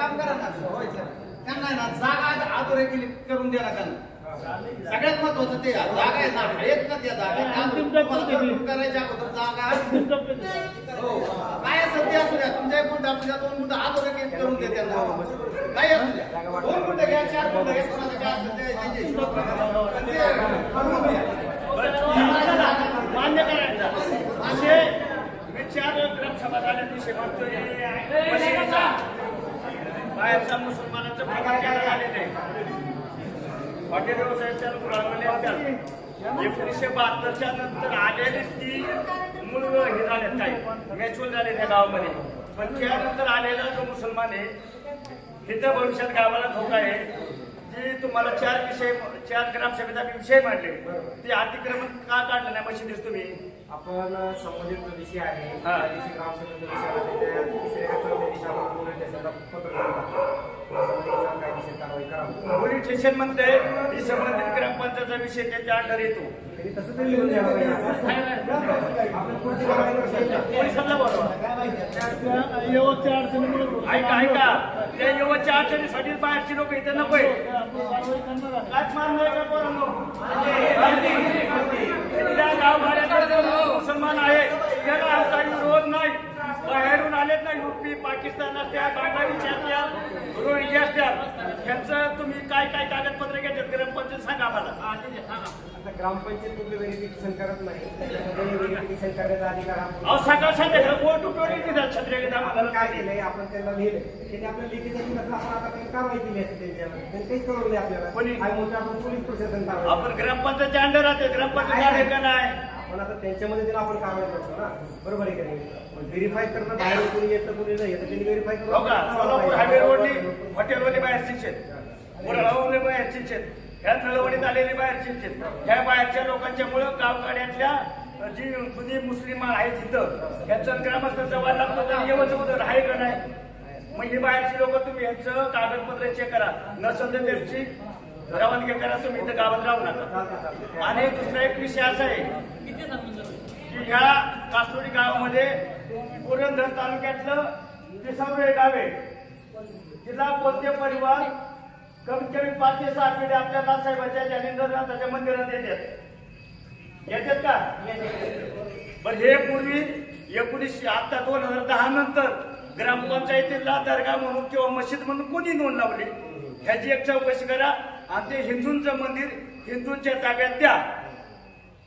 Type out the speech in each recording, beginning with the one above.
काम करा ना होय सर त्यांना ना जागा अधोरेखित करून द्या त्यांना सगळ्यात महत्वाचं ते जागा आहे ना आहेत ना त्या जागा करायच्या अगोदर जागा हो काय असेल ते असू द्या तुमच्या 1 गुंठा असू द्या 2 गुंठा अधोरेखित करून द्या त्यांना काय असू द्या 2 गुंठे घ्या 4 गुंठे घ्या कोणाचं काय असेल ते मान्य करायचं असे विचार ग्रामसभा झाल्याविषयी म्हणतोय बाहेरचा मुसलमानाचं प्रकार केला झालेलं आहे हॉटेल व्यवसाय चालू करायला 1972च्या नंतर आलेली ती मूळ हे झाले काही मॅच्युअल झाले त्या गावामध्ये पण त्यानंतर आलेला जो मुसलमान आहे तिथं भविष्यात गावाला धोका आहे जे तुम्हाला 4 ग्रामसभेचा विषय मांडले ते अतिक्रमण का काढलं नाही मशिदीस तुम्ही आपण संबंधित विषय आहे ग्रामसभेचा विषय आहे पोलीस स्टेशन म्हणते ही संबंधित ग्रामपंचायतचा विषय त्याच्या अंडर येतो तसं तरी लिहून द्यावं ऐका ऐका त्या यवतच्या अडचणीसाठी बाहेरची लोक इथे नको काच मारलोय का पोरांनो गावगाड्याकडे मुसलमान आहे त्याला आमचा विरोध नाही बाहेरून आलेत ना युपी पाकिस्तान असत्या बांगलादेश असत्या रोहिंग्या असत्या त्यांचं तुम्ही काय काय कागदपत्र घेतात ग्रामपंचायत सांगा आम्हाला ग्रामपंचायत कुठलं व्हेरिफिकेशन करत नाही व्हेरिफिकेशन करण्याचा अधिकार अहो सकाळ संध्याकाळ कोर्ट टोळी देतात छत्र्याकडे आम्हाला काय केलंय आपण त्यांना लिहिलं त्यांनी आपल्या लेखी आपण आता काही कारवाई केली असते त्यांच्यावर त्यांनी काहीच कळवलं आपल्याला आपण पोलीस प्रशासन आपण ग्रामपंचायतच्या अंडर राहते ग्रामपंचायत का नाही पण आता त्यांच्यामध्ये जर आपण कारवाई करतो ना बरोबर आहे का नाही व्हेरीफाय करणं बाहेर कोणी येतं कोणी नाही येतं त्यांनी व्हेरीफाय करून सोलापूर हायवे रोडनी हॉटेलवाले बाहेरचीच आहेत मुरळावले बाहेरचीच आहेत ह्या नळवणीत आलेले बाहेरचीच आहेत ह्या बाहेरच्या लोकांच्यामुळे गावगाड्यातल्या जी जुनी मुस्लिम आहेत तिथं ह्यांचं ग्रामस्थांचा वाद लागतो तर येवचं उदर आहे का नाही मग ही बाहेरची लोक तुम्ही यांचं कागदपत्र चेक करा नसेल तर त्यांची रवानगी करा तुम्ही इथं गावात राहू नका आणि दुसरा एक विषय असा आहे की ह्या कासोडी गावामध्ये पुरंदर तालुक्यातलं तिसरे गाव आहे जिल्हा कोणते परिवार कमीत कमी 5 ते 6 पिढ्या आपल्या नाथसाहेबांच्या जालिंदरनाथाच्या मंदिरात येतात का पण हे पूर्वी 2010 नंतर ग्रामपंचायतीला दर्गा म्हणून किंवा मशीद म्हणून कोणी नोंद लावली ह्याची एक चौकशी करा आणि ते हिंदूंचं मंदिर हिंदूंच्या ताब्यात द्या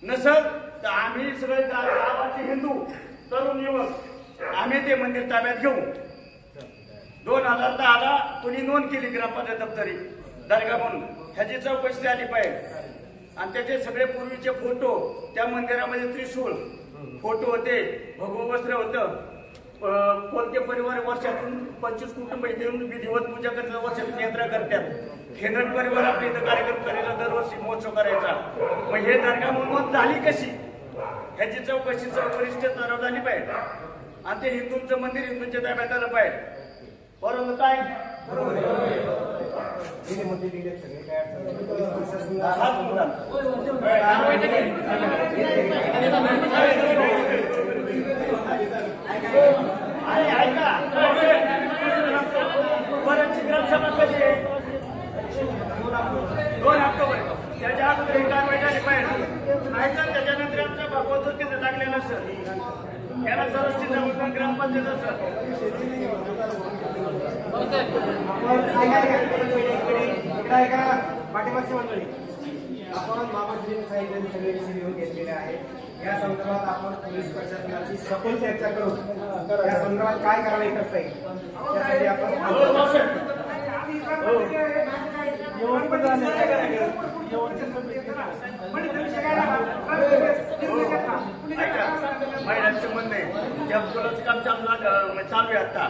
नसल तर आम्ही सगळे गावाचे हिंदू तरुण युवक आम्ही ते मंदिर ताब्यात घेऊ 2010ला कोणी नोंद केली ग्रामपंचायत दप्तरी दर्गा म्हणून ह्याची चौकशी झाली पाहिजे आणि त्याचे सगळे पूर्वीचे फोटो त्या मंदिरामध्ये त्रिशूळ फोटो होते भगवं वस्त्र होतं कोणते परिवार वर्षातून 25 कुटुंब येऊन विधिवत पूजा करतात वर्षातून यात्रा करतात खेनट परिवार आपल्या इथं कार्यक्रम करायला दरवर्षी महोत्सव करायचा मग हे दर्गा म्हणून झाली कशी ह्याची चौकशी वरिष्ठ स्तरावर झाली पाहिजे आणि ते हिंदूंचं मंदिर हिंदूंच्या ताब्यात आलं पाहिजे बरोबर काय आणि ऐका बऱ्याचशी ग्रामसभा कधी आहे 2 ऑक्टोबर त्याच्या अगोदर ही कारवाई झाली पाहिजे ऐका त्याच्यानंतर आमचा भागवत तिथे लागलेला सर याला सर्वोच्च ग्रामपंचायत सर पाठिंबाची मंडळी आपण मामाजी साहेबांनी सगळे विषय लिहून घेतलेले आहेत या संदर्भात आपण पोलीस प्रशासनाची सखोल चर्चा करू या संदर्भात काय कारवाई करता येईल त्यासाठी आपण महिलांचं म्हणणं आहे ज्या मुलाचं काम चालू आहे आता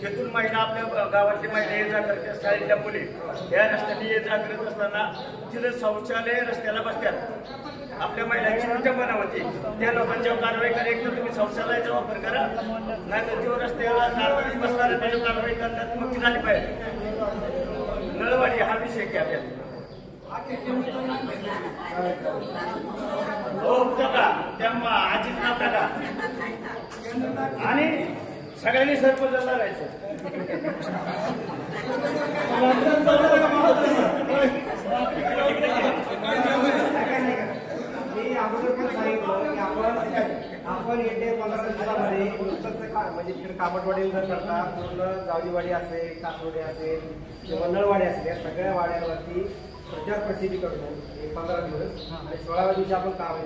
तिथून महिला आपल्या गावातली महिला ये जा करते शाळेतल्या मुली या रस्त्याने ये जा करत असताना तिथे शौचालय रस्त्याला बसतात आपल्या महिलांची विटंबना होती त्या लोकांच्यावर कारवाई करा एक तर तुम्ही शौचालयाचा वापर करा नाहीतर जो रस्त्याला बसणाऱ्या त्याच्यावर कारवाई करण्यात मग झाली पाहिजे नळवाडी हा विषय घ्या हो टाका त्या आजीत नाव टाका आणि सगळ्यांनी सरपंच राहायचं म्हणजे तिकडे कामटवाडी न करता पूर्ण जावलीवाडी असेल, कासरोडे असेल किंवा नळवाडी असेल या सगळ्या वाड्यांवरती प्रचार प्रसिद्धी करतो 15 दिवस आणि 16व्या दिवशी आपण कारवाई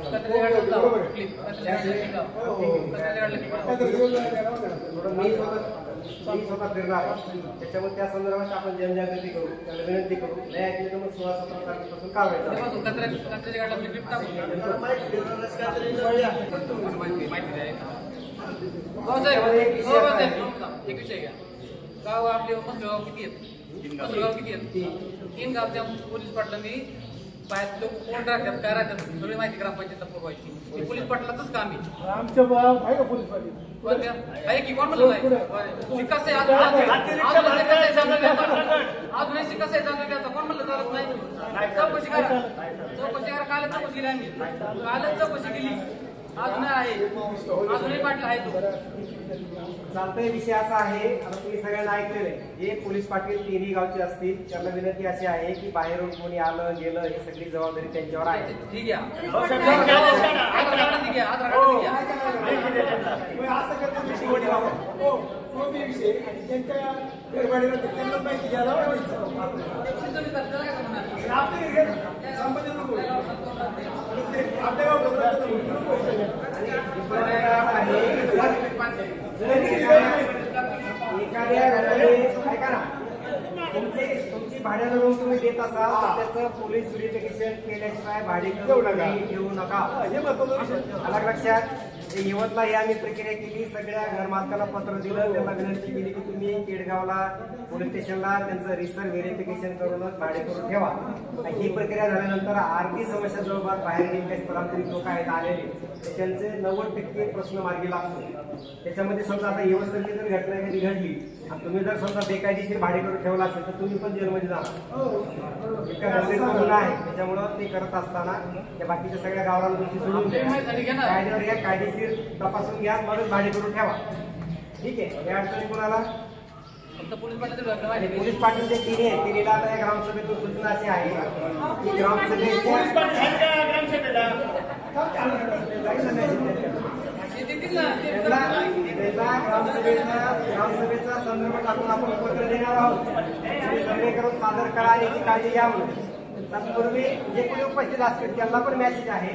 मी स्वतः फिरणार आहे. त्याच्यामुळे त्या संदर्भात आपण जनजागृती करू, त्याला विनंती करू. नाही ऐकली तर मग 16-17 तारखेपासून कारवाई गाव आपले मसगाव किती आहेत? 3 गावच्या पोलीस पाटलांनी बाहेर लोक कोण राहतात काय राहतात सगळी माहिती ग्रामपंचायतला पुरवायची. पोलीस पाटलाचंच काम आहे. आमच्या आहे का पोलीस पाटील आहे की कोण म्हणलं नाही शिकास आहे अजूनही शिकास आहे चालू घ्यायचा कोण म्हणलं चालत नाही. चौकशी करा कालच चौकशी केली आम्ही कालच चौकशी केली अजूनही आहे अजूनही पाटील आहे तो चालतंय. विषय असा आहे आता तुम्ही सगळ्यांना ऐकलेलं आहे जे पोलीस पाटील तिन्ही गावचे असतील त्यांना विनंती अशी आहे की बाहेरून कोणी आलं गेलं हे सगळी जबाबदारी त्यांच्यावर आहे. ठीक आहे ऐका ना तुमची भाड्यानं तुम्ही देत असाल तर त्याचं पोलीस व्हेरिफिकेशन केल्याशिवाय भाडे घेऊ नका. अलग लक्षात. यवतला ही आम्ही प्रक्रिया केली. सगळ्या घरमालकाला पत्र दिलं, त्यांना विनंती केली की तुम्ही केडगावला पोलीस स्टेशनला त्यांचं रिसर व्हेरिफिकेशन करूनच भाडे करून ठेवा. ही प्रक्रिया झाल्यानंतर आर्थिक समस्या जवळपास बाहेर काही स्थलांतरित लोक आहेत आलेले त्यांचे 90% प्रश्न मार्गी लागतो. त्याच्यामध्ये समजा आता यवतसारखी जर घटना कधी घडली आणि तुम्ही जर समजा बेकायदेशीर भाडे करून ठेवला असेल तर तुम्ही पण जेलमध्ये जाणार. गुन्हा आहे. त्याच्यामुळं ते करत असताना त्या बाकीच्या सगळ्या गावाला तुमची सोडून कायद्यावर या कायदेशीर तपासून घ्या मगच भाडे करून ठेवा. ठीक आहे. या अडचणी कोणाला पोलीस पोलीस पाटील जे तिन्ही आहेत तिन्हीला आता या ग्रामसभेतून सूचना अशी आहे की ग्रामसभेच्या संदर्भ टाकून आपण पत्र देणार आहोत. सर्वे करून सादर करा याची काळजी घ्या म्हणून. तत्पूर्वी जे कोणी उपस्थित असतील त्यांना पण मेसेज आहे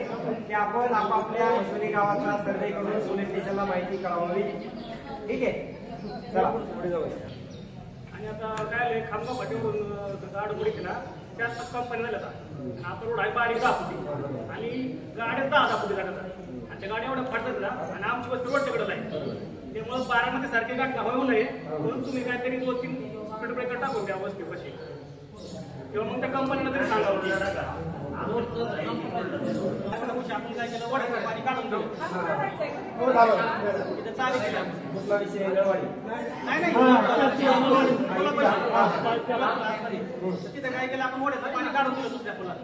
की आपण आपापल्या जुनी गावाचा सर्वे करून पोलीस स्टेशनला माहिती कळवावी. ठीक आहे. चला पुढे जाऊ. आणि आता काय खांबा फाटीवरून गाडगुडी ना त्यात कंपनी झाल्या आता रोड आहे बारीक 10 फुटी आणि गाड्या 10 फुटी जातात आणि त्या गाड्या एवढ्या फाटतात ना आणि आमची वस्ती रोडच्या कडे आहे. त्यामुळे 12 मध्ये सारखे गाठ होऊ नये म्हणून तुम्ही काहीतरी 2-3 स्पीड ब्रेकर टाकून द्या वस्तीपाशी किंवा मग त्या कंपनीला तरी सांगावं. आपण काय केलं वड्याचं पाणी काढून दिलं चालू केलं. कुठला विषय नळवाडी तिथे काय केलं आपण वड्याचं पाणी काढून दिलं दुसऱ्या पुलात.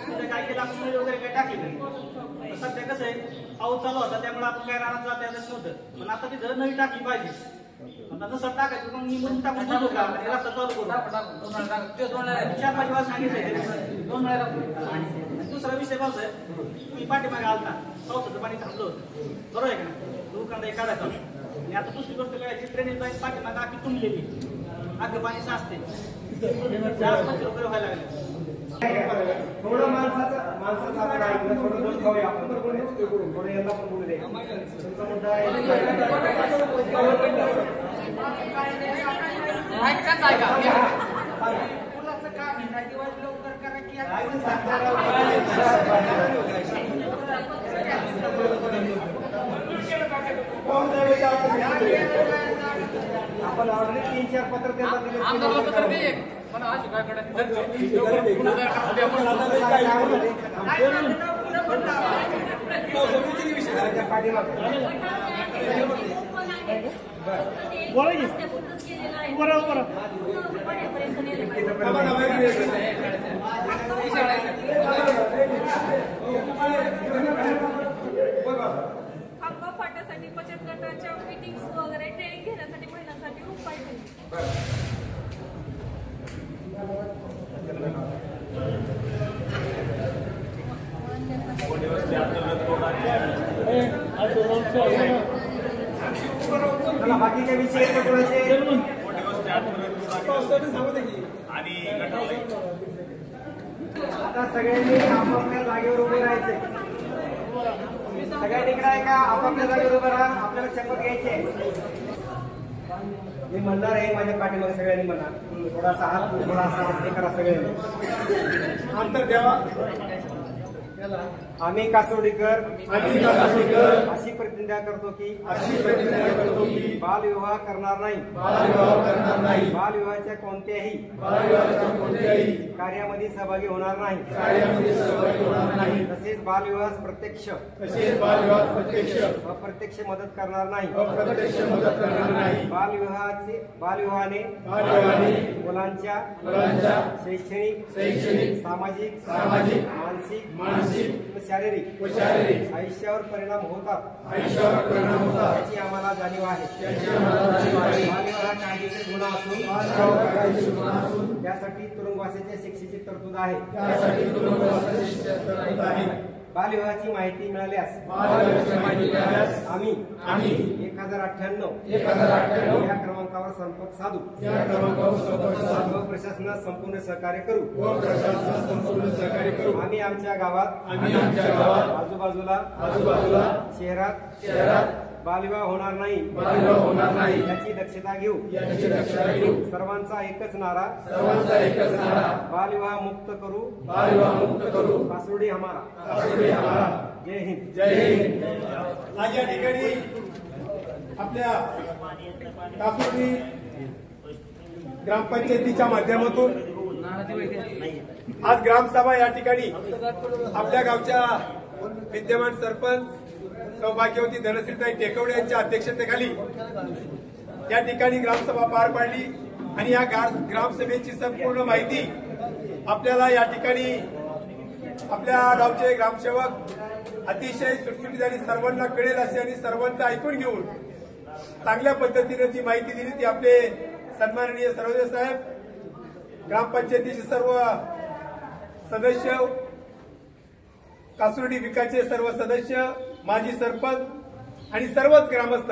तिथे काय केलं आपण नळी वगैरे काही टाकली नाही. सध्या कसं आहे पाऊस चालू होता त्यामुळे आपण काय रानात जाता येत नव्हतं पण आता तिथं नळी टाकली पाहिजे. आता जसं टाकायचं मग मी म्हणून टाकून बसू का रस्ता चालू करू 4-5 वेळा सांगितलं 2 वेळा. दुसरा विषय पाऊस आहे तुम्ही पाठीमागे आलता पावसाचं पाणी थांबलं होतं बरोबर आहे का दुकानदारी काढायचं आणि आता दुसरी गोष्ट करायची ट्रेनिंग जायची पाठीमागे आखी तुंबलेली आखं पाणी साचते जास्त वगैरे व्हायला लागले. थोडं माणसाचं आपण ऐकलं थोडं दूध खाऊया आपण थोडं यांना पण बोलू दे. तुमचा मुद्दा आपण ऑलरेडी 3-4 पत्र देतात खांबा फाट्यासाठी बचत गटाच्या मीटिंग्स वगैरे ट्रेनिंग घेण्यासाठी महिलांसाठी उपाय केले. चला बाकीच्या विषय आणि गटावले आता सगळ्यांनी आपापल्या जागेवर उभे राहायचे. सगळ्या तिकडे आहे का आपापल्या जागेवर उभं राहा. आपल्याला शपथ घ्यायची आहे. मी म्हणणार आहे माझ्या पाठीमागे सगळ्यांनी म्हणा. थोडासा हात थोडासा हे करा सगळ्यांनी. अंतर द्यावा. आम्ही कासोडीकर अशी प्रतिज्ञा करतो की बालविवाह करणार नाही. बालविवाहाच्या कोणत्याही कार्यामध्ये सहभागी होणार नाही. तसेच बालविवाहास प्रत्यक्ष अप्रत्यक्ष मदत करणार नाही. बालविवाहाने मुलांच्या शैक्षणिक सामाजिक मानसिक शारीरिक आयुष्यावर परिणाम होतात याची आम्हाला जाणीव आहे. बालविवाह कायदेशीर गुन्हा असून त्यासाठी तुरुंगवासाच्या शिक्षेची तरतूद आहे. बालविवाहाची माहिती मिळाल्यास आम्ही 1098 या क्रमांकावर संपर्क साधू व प्रशासनास संपूर्ण सहकार्य करू. आम्ही आमच्या गावात आजूबाजूला शहरात बालविवाह होणार नाही याची दक्षता घेऊ. सर्वांचा एकच नारा बालविवाह मुक्त करू. कासोडी हमारा. जय हिंद. आज या ठिकाणी आपल्या कासोडी ग्रामपंचायतीच्या माध्यमातून आज ग्रामसभा या ठिकाणी आपल्या गावच्या विद्यमान सरपंच सौभाग्यवती धनश्रीताई टेकवडे यांच्या अध्यक्षतेखाली या ठिकाणी ग्रामसभा पार पाडली. आणि या ग्रामसभेची संपूर्ण माहिती आपल्याला या ठिकाणी आपल्या गावचे ग्रामसेवक अतिशय सुटसुटीत आणि सर्वांना कळेल अशी आणि सर्वांचं ऐकून घेऊन चांगल्या पद्धतीने जी माहिती दिली ती आपले सन्माननीय सर्वोदय साहेब, ग्रामपंचायतीचे सर्व सदस्य, कासुर्डी विकासचे सर्व सदस्य, माजी सरपंच आणि सर्वच ग्रामस्थ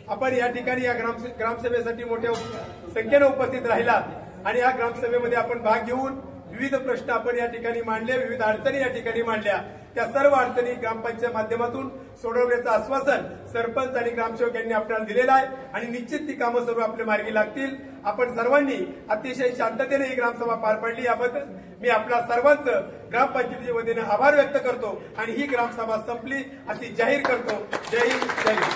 आपण या ठिकाणी या ग्रामसभेसाठी मोठ्या संख्येने उपस्थित राहिला. आणि या ग्रामसभेमध्ये आपण भाग घेऊन विविध प्रश्न आपण या ठिकाणी मांडले, विविध अडचणी या ठिकाणी मांडल्या. त्या सर्व अडचणी ग्रामपंचायत माध्यमातून सोडवण्याचं आश्वासन सरपंच आणि ग्रामसेवक यांनी आपल्याला दिलेलं आहे. आणि निश्चित ती कामं सर्व आपल्या मार्गी लागतील. आपण सर्वांनी अतिशय शांततेने ही ग्रामसभा पार पाडली याबद्दल मी आपल्या सर्वांचं ग्रामपंचायतीच्या वतीने आभार व्यक्त करतो आणि ही ग्रामसभा संपली अशी जाहीर करतो. जय हिंद. जय हिंद.